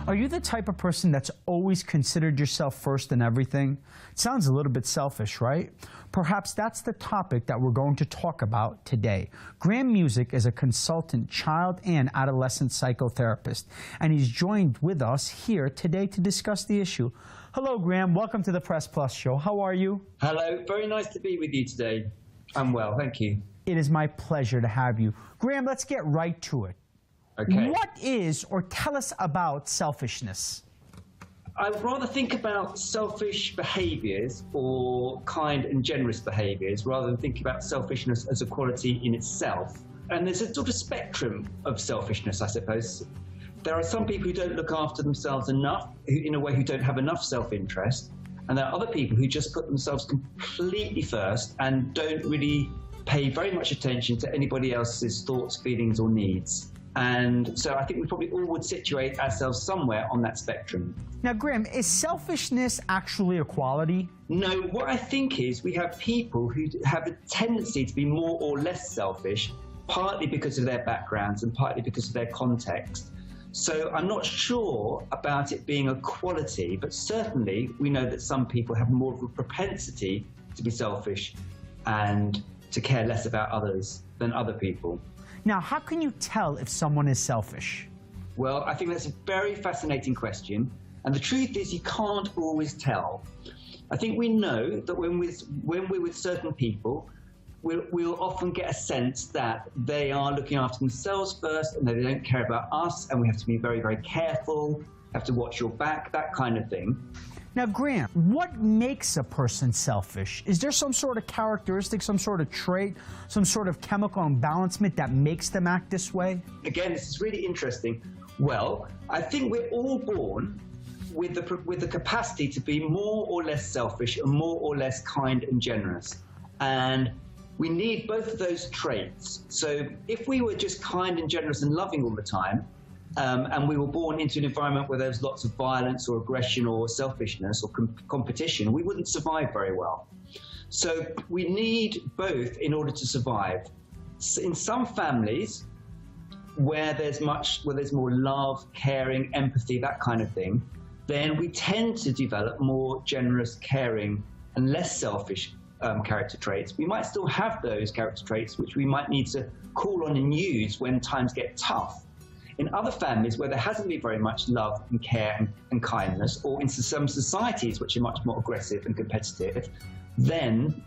Are you the type of person that's always considered yourself first in everything? It sounds a little bit selfish, right? Perhaps that's the topic that we're going to talk about today. Graham Music is a consultant child and adolescent psychotherapist, and he's joined with us here today to discuss the issue. Hello, Graham. Welcome to the Press Plus show. How are you? Hello. Very nice to be with you today. I'm well, thank you. It is my pleasure to have you. Graham, let's get right to it. Okay. What is, or tell us about, selfishness? I would rather think about selfish behaviours or kind and generous behaviours rather than think about selfishness as a quality in itself. And there's a sort of spectrum of selfishness, I suppose. There are some people who don't look after themselves enough, in a way who don't have enough self-interest, and there are other people who just put themselves completely first and don't really pay very much attention to anybody else's thoughts, feelings or needs. And so I think we probably all would situate ourselves somewhere on that spectrum. Now, Graham, is selfishness actually a quality? No, what I think is we have people who have a tendency to be more or less selfish, partly because of their backgrounds and partly because of their context. So I'm not sure about it being a quality, but certainly we know that some people have more of a propensity to be selfish and to care less about others than other people. Now, how can you tell if someone is selfish? Well, I think that's a very fascinating question. And the truth is you can't always tell. I think we know that when we're with certain people, we'll often get a sense that they are looking after themselves first and that they don't care about us, and we have to be very, very careful, have to watch your back, that kind of thing. Now, Graham, what makes a person selfish? Is there some sort of characteristic, some sort of trait, some sort of chemical imbalancement that makes them act this way? Again, this is really interesting. Well, I think we're all born with the capacity to be more or less selfish and more or less kind and generous. And we need both of those traits. So if we were just kind and generous and loving all the time, and we were born into an environment where there's lots of violence or aggression or selfishness or competition, we wouldn't survive very well. So we need both in order to survive. So in some families where there's more love, caring, empathy, that kind of thing, then we tend to develop more generous, caring, and less selfish character traits. We might still have those character traits which we might need to call on and use when times get tough. In other families where there hasn't been very much love and care and kindness, or in some societies which are much more aggressive and competitive, then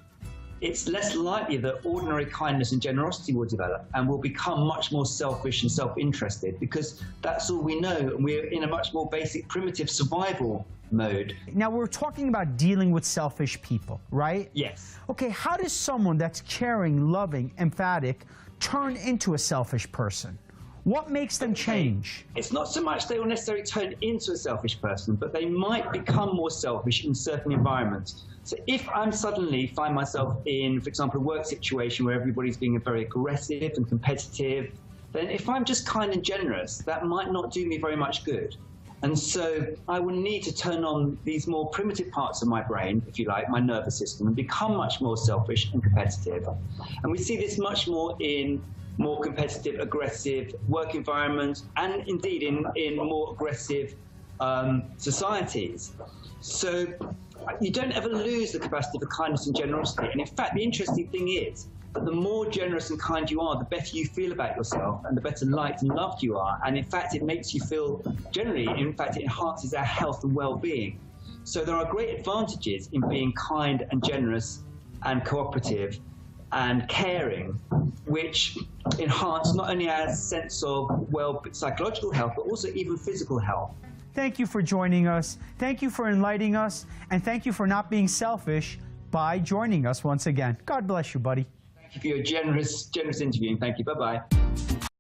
it's less likely that ordinary kindness and generosity will develop, and we'll become much more selfish and self-interested because that's all we know, and we're in a much more basic, primitive survival mode. Now, we're talking about dealing with selfish people, right? Yes. Okay, how does someone that's caring, loving, emphatic turn into a selfish person? What makes them change? It's not so much they will necessarily turn into a selfish person, but they might become more selfish in certain environments. So if I'm suddenly find myself in, for example, a work situation where everybody's being very aggressive and competitive, then if I'm just kind and generous, that might not do me very much good. And so I will need to turn on these more primitive parts of my brain, if you like, my nervous system, and become much more selfish and competitive. And we see this much more in more competitive, aggressive work environments, and indeed in more aggressive societies. So you don't ever lose the capacity for kindness and generosity. And in fact, the interesting thing is that the more generous and kind you are, the better you feel about yourself and the better liked and loved you are. And in fact, it makes you feel, generally, in fact, it enhances our health and well-being. So there are great advantages in being kind and generous and cooperative and caring, which enhance not only our sense of psychological health, but also even physical health. Thank you for joining us. Thank you for enlightening us. And thank you for not being selfish by joining us once again. God bless you, buddy. Thank you for your generous interviewing. Thank you. Bye-bye.